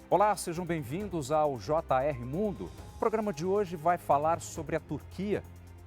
Olá, sejam bem-vindos ao JR Mundo. O programa de hoje vai falar sobre a Turquia.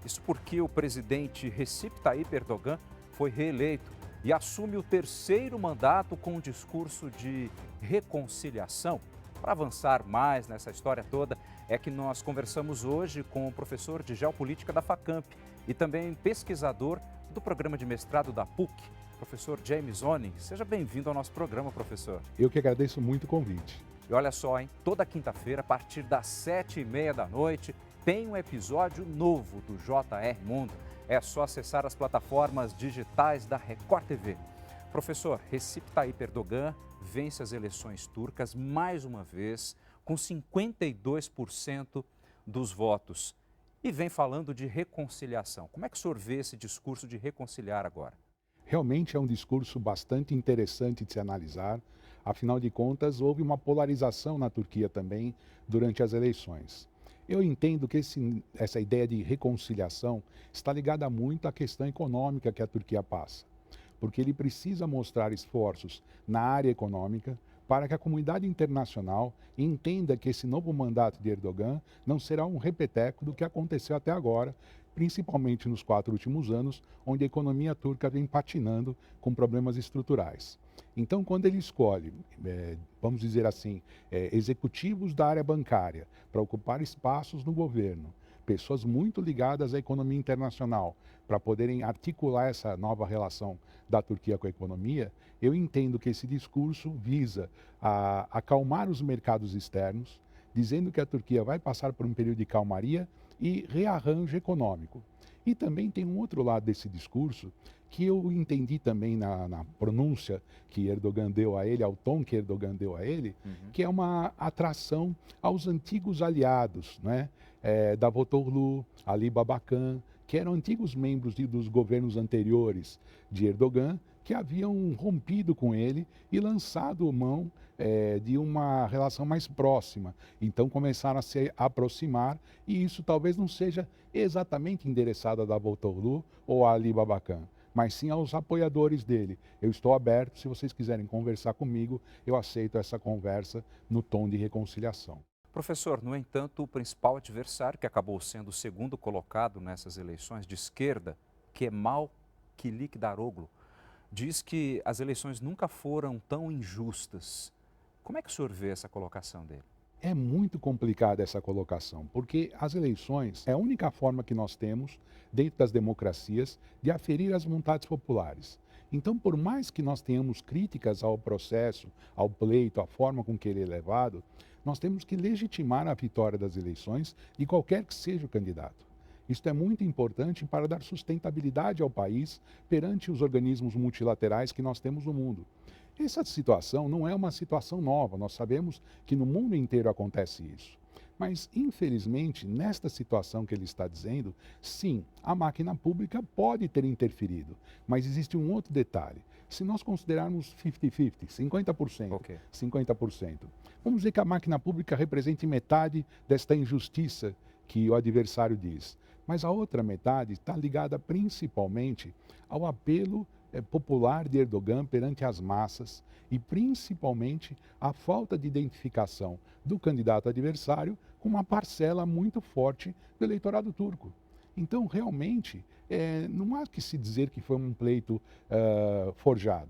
Isso porque o presidente Recep Tayyip Erdogan foi reeleito e assume o terceiro mandato com um discurso de reconciliação. Para avançar mais nessa história toda, é que nós conversamos hoje com o professor de Geopolítica da Facamp e também pesquisador do programa de mestrado da PUC, professor James Oning. Seja bem-vindo ao nosso programa, professor. Eu que agradeço muito o convite. E olha só, hein? Toda quinta-feira, a partir das 7h30 da noite, tem um episódio novo do JR Mundo. É só acessar as plataformas digitais da Record TV. Professor, Recep Tayyip Erdogan vence as eleições turcas mais uma vez, com 52% dos votos. E vem falando de reconciliação. Como é que o senhor vê esse discurso de reconciliar agora? Realmente é um discurso bastante interessante de se analisar. Afinal de contas, houve uma polarização na Turquia também durante as eleições. Eu entendo que essa ideia de reconciliação está ligada muito à questão econômica que a Turquia passa, porque ele precisa mostrar esforços na área econômica para que a comunidade internacional entenda que esse novo mandato de Erdogan não será um repeteco do que aconteceu até agora, principalmente nos 4 últimos anos, onde a economia turca vem patinando com problemas estruturais. Então, quando ele escolhe, vamos dizer assim, executivos da área bancária para ocupar espaços no governo, pessoas muito ligadas à economia internacional, para poderem articular essa nova relação da Turquia com a economia, eu entendo que esse discurso visa acalmar os mercados externos, dizendo que a Turquia vai passar por um período de calmaria e rearranjo econômico. E também tem um outro lado desse discurso que eu entendi também na pronúncia que Erdogan deu a ele, ao tom que Erdogan deu a ele, que é uma atração aos antigos aliados, né? Davutoglu, Ali Babacan, que eram antigos membros dos governos anteriores de Erdogan, que haviam rompido com ele e lançado mão de uma relação mais próxima. Então começaram a se aproximar e isso talvez não seja exatamente endereçado a Davutoglu ou a Ali Babacan, mas sim aos apoiadores dele. Eu estou aberto, se vocês quiserem conversar comigo, eu aceito essa conversa no tom de reconciliação. Professor, no entanto, o principal adversário, que acabou sendo o segundo colocado nessas eleições de esquerda, Kemal Kılıçdaroğlu, diz que as eleições nunca foram tão injustas. Como é que o senhor vê essa colocação dele? É muito complicada essa colocação, porque as eleições é a única forma que nós temos, dentro das democracias, de aferir as vontades populares. Então, por mais que nós tenhamos críticas ao processo, ao pleito, à forma com que ele é levado, nós temos que legitimar a vitória das eleições de qualquer que seja o candidato. Isto é muito importante para dar sustentabilidade ao país perante os organismos multilaterais que nós temos no mundo. Essa situação não é uma situação nova, nós sabemos que no mundo inteiro acontece isso. Mas, infelizmente, nesta situação que ele está dizendo, sim, a máquina pública pode ter interferido, mas existe um outro detalhe. Se nós considerarmos 50-50, 50%, Ok. 50%, vamos dizer que a máquina pública represente metade desta injustiça que o adversário diz. Mas a outra metade está ligada principalmente ao apelo popular de Erdogan perante as massas e principalmente a falta de identificação do candidato adversário com uma parcela muito forte do eleitorado turco. Então, realmente, não há que se dizer que foi um pleito forjado,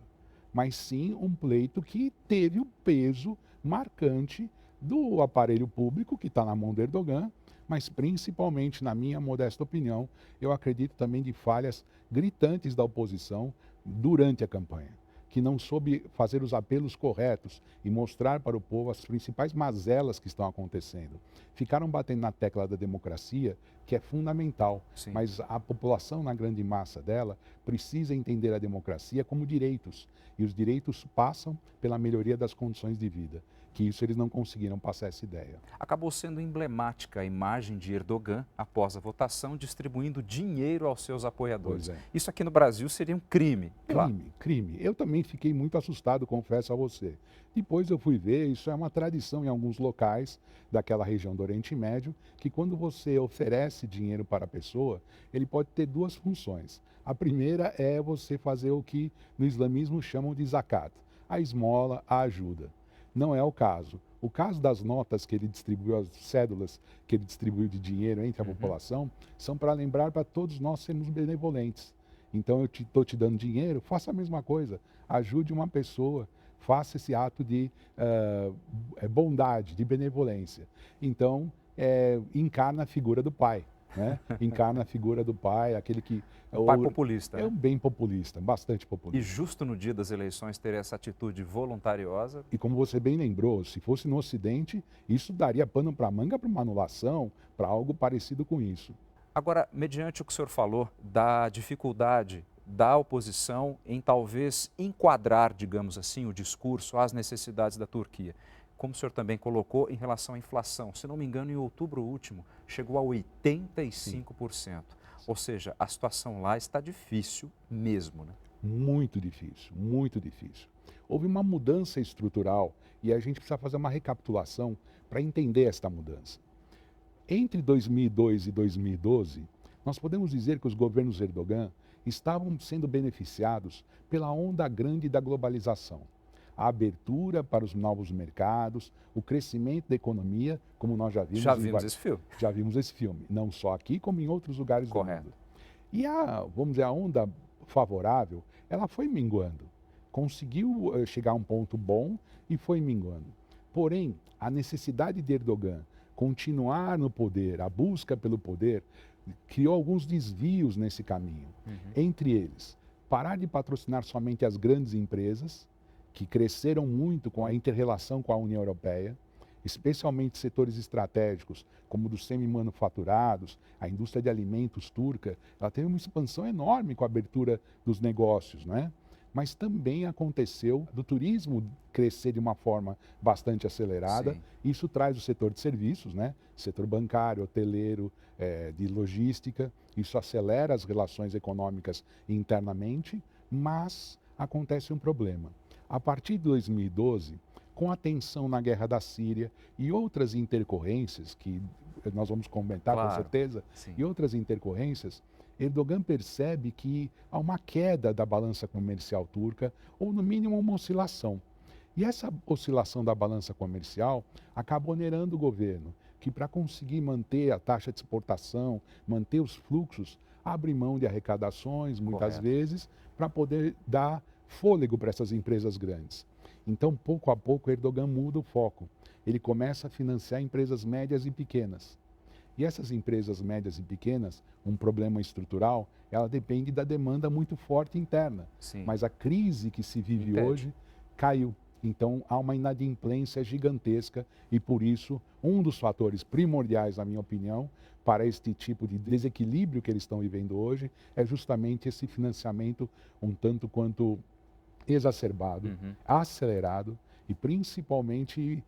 mas sim um pleito que teve o peso marcante do aparelho público que está na mão do Erdogan, mas principalmente, na minha modesta opinião, eu acredito também de falhas gritantes da oposição durante a campanha, que não soube fazer os apelos corretos e mostrar para o povo as principais mazelas que estão acontecendo. Ficaram batendo na tecla da democracia, que é fundamental, Sim. mas a população, na grande massa dela, precisa entender a democracia como direitos, e os direitos passam pela melhoria das condições de vida. Que isso eles não conseguiram passar essa ideia. Acabou sendo emblemática a imagem de Erdogan após a votação, distribuindo dinheiro aos seus apoiadores. Pois é. Isso aqui no Brasil seria um crime. E lá? Crime. Eu também fiquei muito assustado, confesso a você. Depois eu fui ver, isso é uma tradição em alguns locais daquela região do Oriente Médio, que quando você oferece dinheiro para a pessoa, ele pode ter duas funções. A primeira é você fazer o que no islamismo chamam de zakat, a esmola, a ajuda. Não é o caso. O caso das notas que ele distribuiu, as cédulas que ele distribuiu de dinheiro entre a população, são para lembrar para todos nós sermos benevolentes. Então, eu estou te dando dinheiro, faça a mesma coisa. Ajude uma pessoa, faça esse ato de bondade, de benevolência. Então, encarna a figura do pai. Né? Encarna a figura do pai, aquele que... O pai populista. É um bem populista, bastante E populista. justo no dia das eleições ter essa atitude voluntariosa. E como você bem lembrou, se fosse no Ocidente, isso daria pano para manga para uma anulação, para algo parecido com isso. Agora, mediante o que o senhor falou da dificuldade da oposição em talvez enquadrar, digamos assim, o discurso às necessidades da Turquia, como o senhor também colocou em relação à inflação, se não me engano, em outubro último, chegou a 85%. Sim. Ou seja, a situação lá está difícil mesmo, né? Muito difícil, muito difícil. Houve uma mudança estrutural e a gente precisa fazer uma recapitulação para entender esta mudança. Entre 2002 e 2012, nós podemos dizer que os governos Erdogan estavam sendo beneficiados pela onda grande da globalização. A abertura para os novos mercados, o crescimento da economia, como nós já vimos. Já vimos esse filme. Já vimos esse filme, não só aqui, como em outros lugares do mundo. E vamos dizer, a onda favorável, ela foi minguando. Conseguiu chegar a um ponto bom e foi minguando. Porém, a necessidade de Erdogan continuar no poder, a busca pelo poder, criou alguns desvios nesse caminho. Entre eles, parar de patrocinar somente as grandes empresas, que cresceram muito com a inter-relação com a União Europeia, especialmente setores estratégicos, como dos semi-manufaturados, a indústria de alimentos turca, ela teve uma expansão enorme com a abertura dos negócios, né? Mas também aconteceu do turismo crescer de uma forma bastante acelerada. Sim. Isso traz o setor de serviços, né? Setor bancário, hoteleiro, de logística. Isso acelera as relações econômicas internamente, mas acontece um problema. A partir de 2012, com a tensão na guerra da Síria e outras intercorrências, que nós vamos comentar com certeza, sim, e outras intercorrências, Erdogan percebe que há uma queda da balança comercial turca, ou no mínimo uma oscilação. E essa oscilação da balança comercial acaba onerando o governo, que para conseguir manter a taxa de exportação, manter os fluxos, abre mão de arrecadações, muitas vezes, para poder dar fôlego para essas empresas grandes. Então, pouco a pouco, Erdogan muda o foco. Ele começa a financiar empresas médias e pequenas. E essas empresas médias e pequenas, um problema estrutural, ela depende da demanda muito forte interna. Sim. Mas a crise que se vive hoje caiu. Então, há uma inadimplência gigantesca e, por isso, um dos fatores primordiais, na minha opinião, para este tipo de desequilíbrio que eles estão vivendo hoje, é justamente esse financiamento um tanto quanto exacerbado, acelerado e principalmente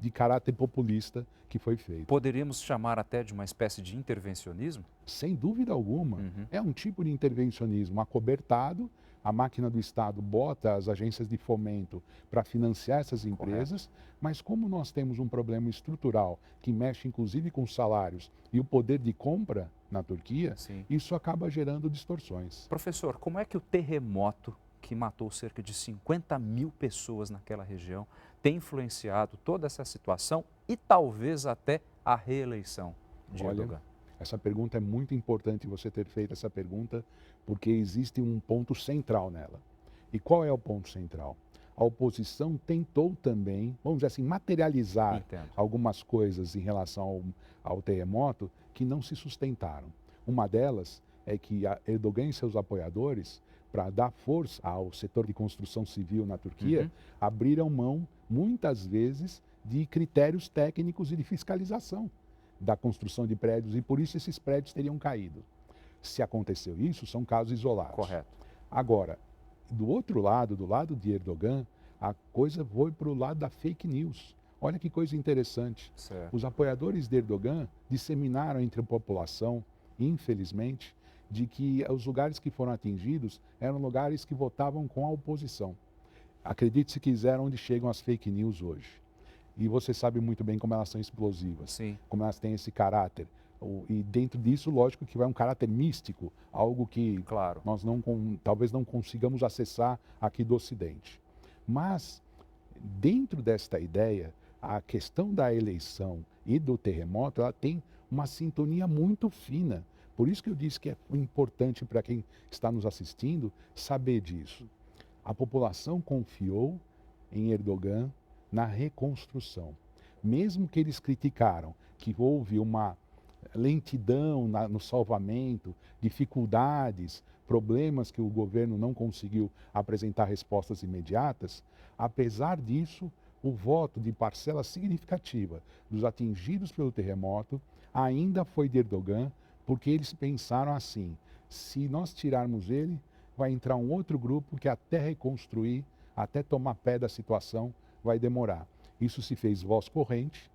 de caráter populista que foi feito. Poderíamos chamar até de uma espécie de intervencionismo? Sem dúvida alguma. É um tipo de intervencionismo acobertado. A máquina do Estado bota as agências de fomento para financiar essas empresas, mas como nós temos um problema estrutural que mexe inclusive com os salários e o poder de compra na Turquia, sim, isso acaba gerando distorções. Professor, como é que o terremoto que matou cerca de 50 mil pessoas naquela região tem influenciado toda essa situação e talvez até a reeleição de Erdogan? Essa pergunta é muito importante você ter feito essa pergunta, porque existe um ponto central nela. E qual é o ponto central? A oposição tentou também, vamos dizer assim, materializar algumas coisas em relação ao terremoto que não se sustentaram. Uma delas é que Erdogan e seus apoiadores, para dar força ao setor de construção civil na Turquia, abriram mão, muitas vezes, de critérios técnicos e de fiscalização da construção de prédios, e por isso esses prédios teriam caído. Se aconteceu isso, são casos isolados. Correto. Agora, do outro lado, do lado de Erdogan, a coisa foi para o lado da fake news. Olha que coisa interessante. Certo. Os apoiadores de Erdogan disseminaram entre a população, infelizmente, de que os lugares que foram atingidos eram lugares que votavam com a oposição. Acredite se quiser onde chegam as fake news hoje. E você sabe muito bem como elas são explosivas, sim, como elas têm esse caráter. E dentro disso, lógico que vai um caráter místico, algo que nós talvez não consigamos acessar aqui do Ocidente. Mas Dentro desta ideia, a questão da eleição e do terremoto, ela tem uma sintonia muito fina. Por isso que eu disse que é importante para quem está nos assistindo saber disso. A população confiou em Erdogan na reconstrução. Mesmo que eles criticaram que houve uma lentidão no salvamento, dificuldades, problemas que o governo não conseguiu apresentar respostas imediatas, apesar disso, o voto de parcela significativa dos atingidos pelo terremoto ainda foi de Erdogan, porque eles pensaram assim: se nós tirarmos ele, vai entrar um outro grupo que até reconstruir, até tomar pé da situação, vai demorar. Isso se fez voz corrente.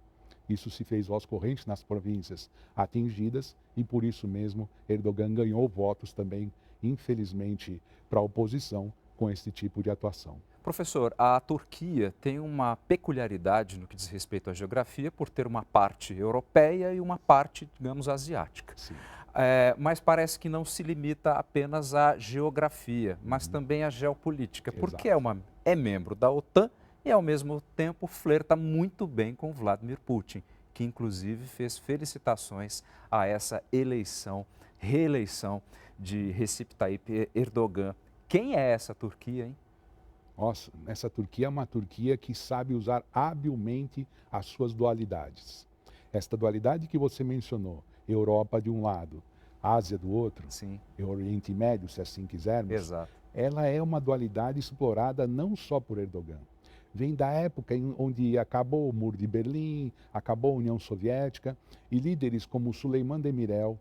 Isso se fez voz corrente nas províncias atingidas e, por isso mesmo, Erdogan ganhou votos também, infelizmente, para a oposição com esse tipo de atuação. Professor, a Turquia tem uma peculiaridade no que diz respeito à geografia por ter uma parte europeia e uma parte, digamos, asiática. Sim. Mas parece que não se limita apenas à geografia, mas também à geopolítica, porque é membro da OTAN e, ao mesmo tempo, flerta muito bem com Vladimir Putin, que inclusive fez felicitações a essa reeleição de Recep Tayyip Erdogan. Quem é essa Turquia, hein? Nossa, essa Turquia é uma Turquia que sabe usar habilmente as suas dualidades. Esta dualidade que você mencionou, Europa de um lado, Ásia do outro, Sim. Oriente Médio, se assim quisermos, Exato. Ela é uma dualidade explorada não só por Erdogan. Vem da época onde acabou o Muro de Berlim, acabou a União Soviética, e líderes como Süleyman Demirel,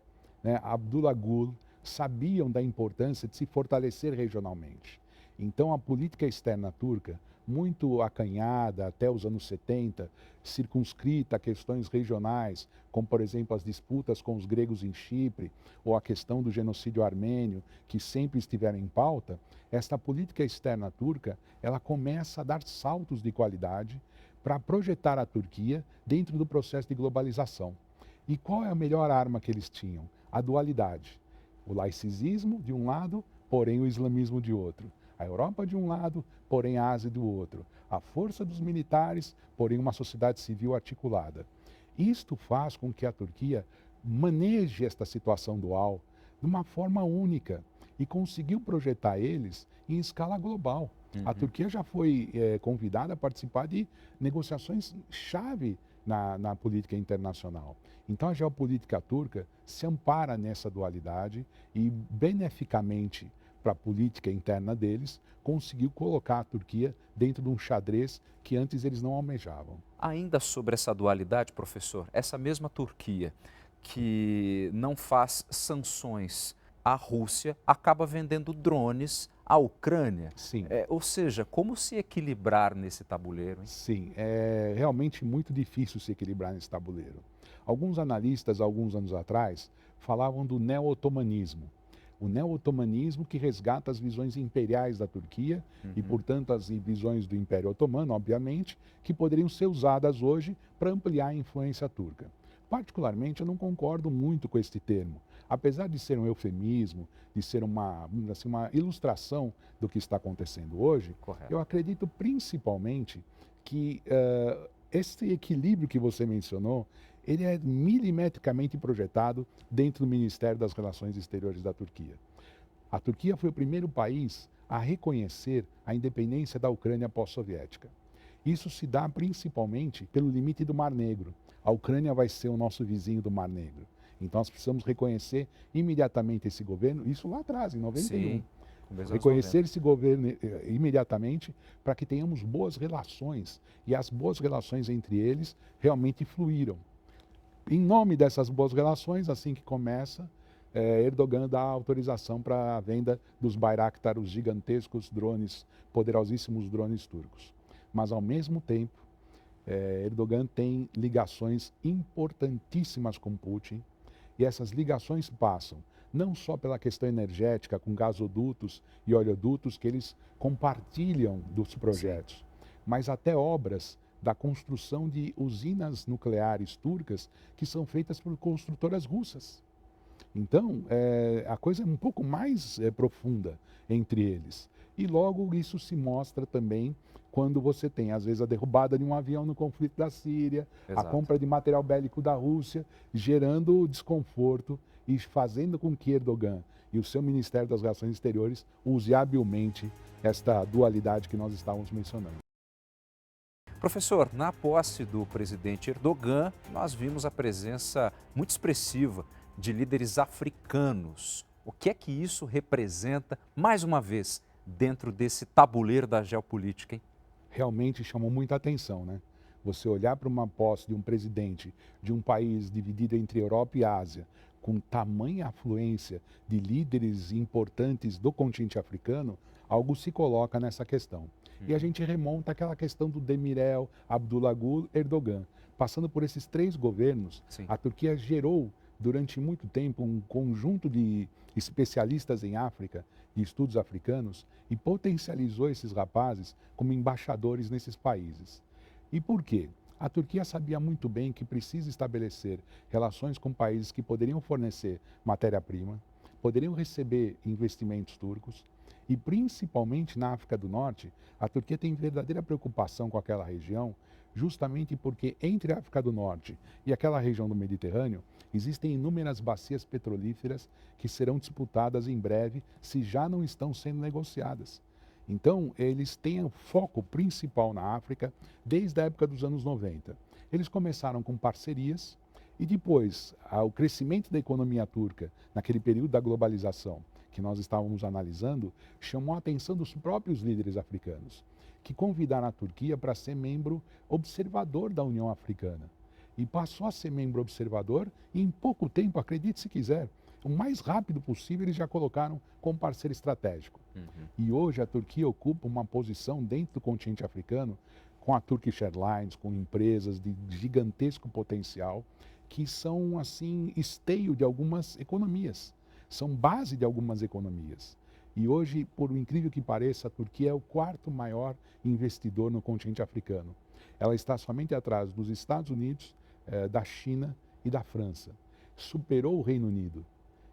Abdullah Gül, sabiam da importância de se fortalecer regionalmente. Então a política externa turca, muito acanhada até os anos 70, circunscrita a questões regionais, como por exemplo as disputas com os gregos em Chipre, ou a questão do genocídio armênio, que sempre estiveram em pauta, esta política externa turca, ela começa a dar saltos de qualidade para projetar a Turquia dentro do processo de globalização. E qual é a melhor arma que eles tinham? A dualidade. O laicismo de um lado, porém o islamismo de outro. A Europa de um lado, porém a Ásia do outro. A força dos militares, porém uma sociedade civil articulada. Isto faz com que a Turquia maneje esta situação dual de uma forma única e conseguiu projetar eles em escala global. A Turquia já foi convidada a participar de negociações chave na política internacional. Então a geopolítica turca se ampara nessa dualidade e beneficamente para a política interna deles, conseguiu colocar a Turquia dentro de um xadrez que antes eles não almejavam. Ainda sobre essa dualidade, professor, essa mesma Turquia que não faz sanções à Rússia acaba vendendo drones à Ucrânia. Sim. Ou seja, como se equilibrar nesse tabuleiro, hein? Sim, é realmente muito difícil se equilibrar nesse tabuleiro. Alguns analistas, alguns anos atrás, falavam do neo-otomanismo. O neo-otomanismo que resgata as visões imperiais da Turquia e, portanto, as visões do Império Otomano, obviamente, que poderiam ser usadas hoje para ampliar a influência turca. Particularmente, eu não concordo muito com este termo. Apesar de ser um eufemismo, de ser uma ilustração do que está acontecendo hoje, Correto. eu acredito principalmente que esse equilíbrio que você mencionou, ele é milimetricamente projetado dentro do Ministério das Relações Exteriores da Turquia. A Turquia foi o primeiro país a reconhecer a independência da Ucrânia pós-soviética. Isso se dá principalmente pelo limite do Mar Negro. A Ucrânia vai ser o nosso vizinho do Mar Negro. Então nós precisamos reconhecer imediatamente esse governo, isso lá atrás, em 91. Sim. Reconhecer esse governo imediatamente para que tenhamos boas relações. E as boas relações entre eles realmente fluíram. Em nome dessas boas relações, assim que começa, Erdogan dá autorização para a venda dos Bayraktar, os gigantescos drones, poderosíssimos drones turcos. Mas, ao mesmo tempo, Erdogan tem ligações importantíssimas com Putin, e essas ligações passam não só pela questão energética, com gasodutos e oleodutos que eles compartilham dos projetos, mas até obras da construção de usinas nucleares turcas que são feitas por construtoras russas. Então, a coisa é um pouco mais profunda entre eles. E logo isso se mostra também quando você tem, às vezes, a derrubada de um avião no conflito da Síria, a Exato. compra de material bélico da Rússia, gerando desconforto e fazendo com que Erdogan e o seu Ministério das Relações Exteriores use habilmente esta dualidade que nós estávamos mencionando. Professor, na posse do presidente Erdogan, nós vimos a presença muito expressiva de líderes africanos. O que é que isso representa, mais uma vez, dentro desse tabuleiro da geopolítica, hein? Realmente chamou muita atenção, né? Você olhar para uma posse de um presidente de um país dividido entre Europa e Ásia, com tamanha afluência de líderes importantes do continente africano, algo se coloca nessa questão. E a gente remonta àquela questão do Demirel, Abdullah Gül, Erdogan. Passando por esses três governos, Sim. a Turquia gerou durante muito tempo um conjunto de especialistas em África, de estudos africanos, e potencializou esses rapazes como embaixadores nesses países. E por quê? A Turquia sabia muito bem que precisa estabelecer relações com países que poderiam fornecer matéria-prima, poderiam receber investimentos turcos e, principalmente na África do Norte, a Turquia tem verdadeira preocupação com aquela região, justamente porque entre a África do Norte e aquela região do Mediterrâneo existem inúmeras bacias petrolíferas que serão disputadas em breve, se já não estão sendo negociadas. Então, eles têm o foco principal na África desde a época dos anos 90. Eles começaram com parcerias e depois, o crescimento da economia turca, naquele período da globalização que nós estávamos analisando, chamou a atenção dos próprios líderes africanos, que convidaram a Turquia para ser membro observador da União Africana. E passou a ser membro observador e em pouco tempo, acredite se quiser, o mais rápido possível eles já colocaram como parceiro estratégico. E hoje a Turquia ocupa uma posição dentro do continente africano com a Turkish Airlines, com empresas de gigantesco potencial que são assim esteio de algumas economias, são base de algumas economias. E hoje, por incrível que pareça, a Turquia é o quarto maior investidor no continente africano. Ela está somente atrás dos Estados Unidos, da China e da França. Superou o Reino Unido.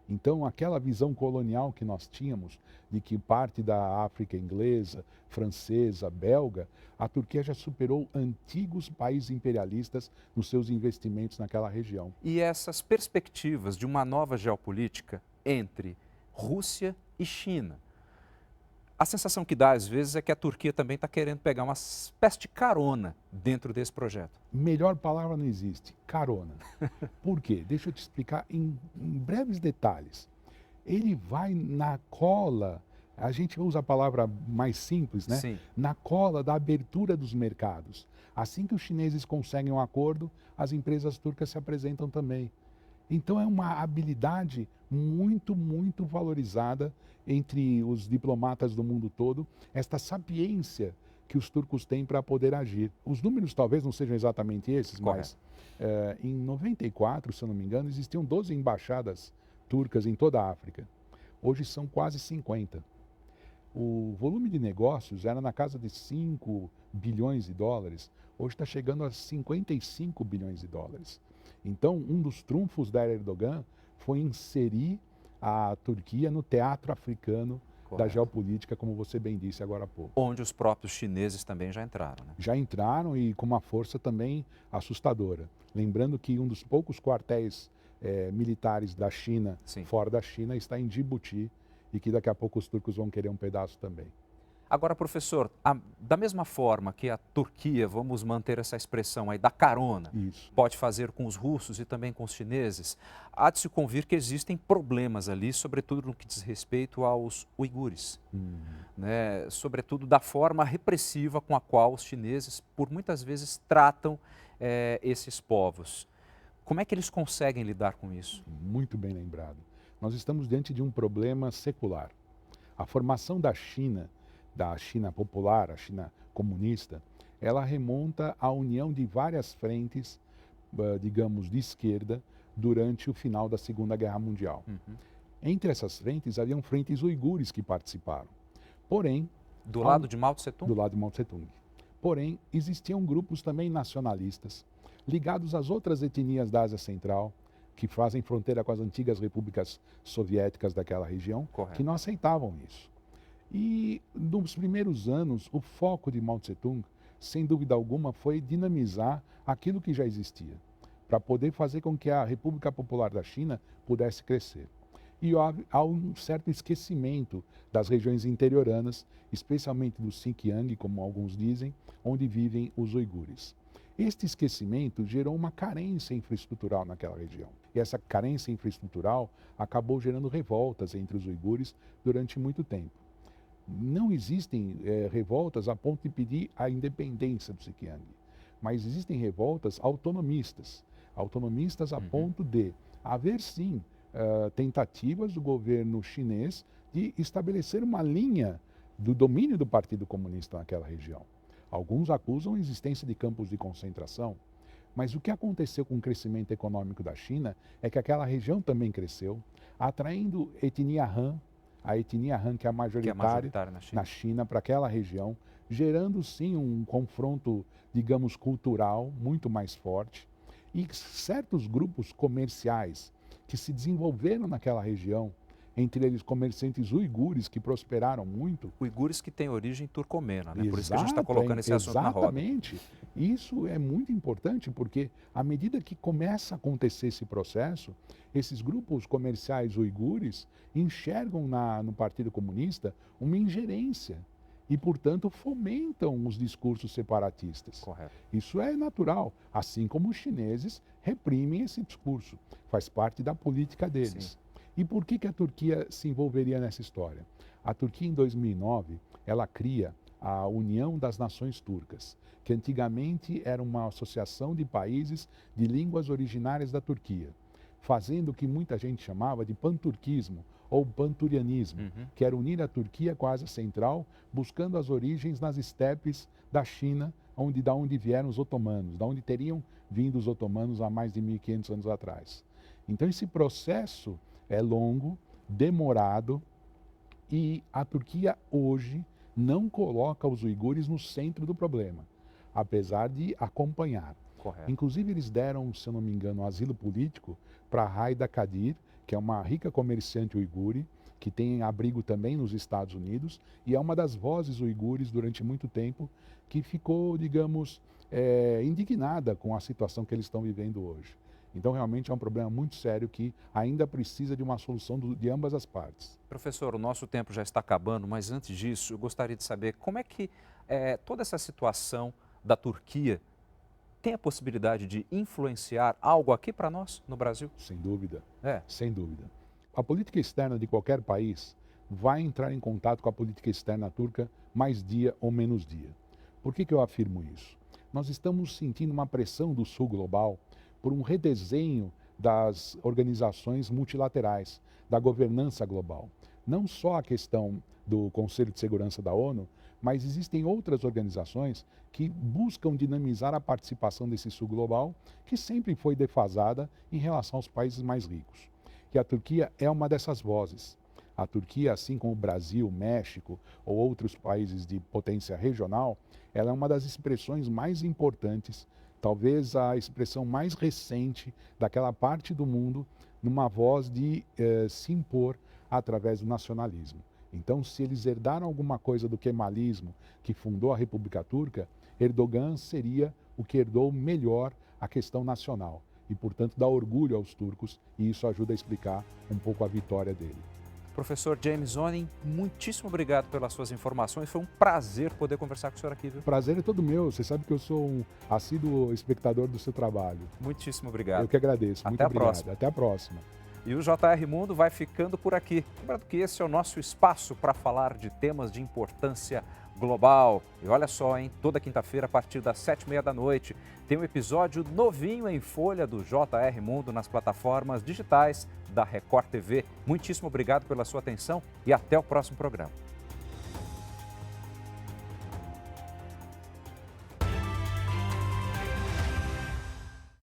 Então, aquela visão colonial que nós tínhamos, de que parte da África inglesa, francesa, belga, a Turquia já superou antigos países imperialistas nos seus investimentos naquela região. E essas perspectivas de uma nova geopolítica entre Rússia e China, a sensação que dá às vezes é que a Turquia também está querendo pegar uma espécie de carona dentro desse projeto. Melhor palavra não existe, carona. Por quê? Deixa eu te explicar em breves detalhes. Ele vai na cola, a gente usa a palavra mais simples, né? Sim. Na cola da abertura dos mercados. Assim que os chineses conseguem um acordo, as empresas turcas se apresentam também. Então é uma habilidade muito, muito valorizada entre os diplomatas do mundo todo, esta sapiência que os turcos têm para poder agir. Os números talvez não sejam exatamente esses, Correto. mas em 94, se eu não me engano, existiam 12 embaixadas turcas em toda a África. Hoje são quase 50. O volume de negócios era na casa de 5 bilhões de dólares, hoje está chegando a 55 bilhões de dólares. Então, um dos trunfos da era Erdogan foi inserir a Turquia no teatro africano da geopolítica, como você bem disse agora há pouco. Onde os próprios chineses também já entraram, né? Já entraram e com uma força também assustadora. Lembrando que um dos poucos quartéis militares da China, Sim. fora da China, está em Djibouti e que daqui a pouco os turcos vão querer um pedaço também. Agora, professor, da mesma forma que a Turquia, vamos manter essa expressão aí, da carona, Isso. pode fazer com os russos e também com os chineses, há de se convir que existem problemas ali, sobretudo no que diz respeito aos uigures, né? Sobretudo da forma repressiva com a qual os chineses, por muitas vezes, tratam esses povos. Como é que eles conseguem lidar com isso? Muito bem lembrado. Nós estamos diante de um problema secular. A formação da China popular, a China comunista, ela remonta à união de várias frentes, digamos, de esquerda, durante o final da Segunda Guerra Mundial. Entre essas frentes, haviam frentes uigures que participaram. Porém... Do lado de Mao Tse-tung? Do lado de Mao Tse-tung. Porém, existiam grupos também nacionalistas, ligados às outras etnias da Ásia Central, que fazem fronteira com as antigas repúblicas soviéticas daquela região, Correto. que não aceitavam isso. E nos primeiros anos, o foco de Mao Tse-tung, sem dúvida alguma, foi dinamizar aquilo que já existia, para poder fazer com que a República Popular da China pudesse crescer. E há um certo esquecimento das regiões interioranas, especialmente do Xinjiang, como alguns dizem, onde vivem os uigures. Este esquecimento gerou uma carência infraestrutural naquela região. E essa carência infraestrutural acabou gerando revoltas entre os uigures durante muito tempo. Não existem revoltas a ponto de pedir a independência do Xinjiang, mas existem revoltas autonomistas. Autonomistas a ponto de haver, sim, tentativas do governo chinês de estabelecer uma linha do domínio do Partido Comunista naquela região. Alguns acusam a existência de campos de concentração, mas o que aconteceu com o crescimento econômico da China é que aquela região também cresceu, atraindo etnia Han, a etnia Han que é a majoritária na China para aquela região, gerando sim um confronto, digamos, cultural muito mais forte. E certos grupos comerciais que se desenvolveram naquela região, entre eles comerciantes uigures que prosperaram muito. Uigures que têm origem turcomena, né? Por isso que a gente está colocando esse assunto na roda. Exatamente. Isso é muito importante porque, à medida que começa a acontecer esse processo, esses grupos comerciais uigures enxergam no Partido Comunista uma ingerência e, portanto, fomentam os discursos separatistas. Correto. Isso é natural, assim como os chineses reprimem esse discurso, faz parte da política deles. Sim. E por que a Turquia se envolveria nessa história? A Turquia, em 2009, ela cria a União das Nações Turcas, que antigamente era uma associação de países de línguas originárias da Turquia, fazendo o que muita gente chamava de panturquismo ou panturianismo, que era unir a Turquia com a Ásia Central, buscando as origens nas estepes da China, da onde vieram os otomanos, da onde teriam vindo os otomanos há mais de 1.500 anos atrás. Então esse processo é longo, demorado, e a Turquia hoje não coloca os uigures no centro do problema, apesar de acompanhar. Correto. Inclusive eles deram, se eu não me engano, um asilo político para Haida Kadir, que é uma rica comerciante uigure, que tem abrigo também nos Estados Unidos, e é uma das vozes uigures durante muito tempo que ficou, digamos, indignada com a situação que eles estão vivendo hoje. Então, realmente é um problema muito sério que ainda precisa de uma solução de ambas as partes. Professor, o nosso tempo já está acabando, mas antes disso, eu gostaria de saber como é que toda essa situação da Turquia tem a possibilidade de influenciar algo aqui para nós, no Brasil? Sem dúvida, sem dúvida. A política externa de qualquer país vai entrar em contato com a política externa turca mais dia ou menos dia. Por que eu afirmo isso? Nós estamos sentindo uma pressão do sul global por um redesenho das organizações multilaterais, da governança global. Não só a questão do Conselho de Segurança da ONU, mas existem outras organizações que buscam dinamizar a participação desse sul global, que sempre foi defasada em relação aos países mais ricos. E a Turquia é uma dessas vozes. A Turquia, assim como o Brasil, México ou outros países de potência regional, ela é uma das expressões mais importantes, talvez a expressão mais recente daquela parte do mundo, numa voz de se impor através do nacionalismo. Então, se eles herdaram alguma coisa do kemalismo que fundou a República Turca, Erdogan seria o que herdou melhor a questão nacional e, portanto, dá orgulho aos turcos, e isso ajuda a explicar um pouco a vitória dele. Professor James Onen, muitíssimo obrigado pelas suas informações. Foi um prazer poder conversar com o senhor aqui, viu? Prazer é todo meu. Você sabe que eu sou um assíduo espectador do seu trabalho. Muitíssimo obrigado. Eu que agradeço. Muito obrigado. Próxima. Até a próxima. E o JR Mundo vai ficando por aqui. Lembrando que esse é o nosso espaço para falar de temas de importância global. E olha só, hein? Toda quinta-feira, a partir das 7h30 da noite, tem um episódio novinho em folha do JR Mundo nas plataformas digitais da Record TV. Muitíssimo obrigado pela sua atenção e até o próximo programa.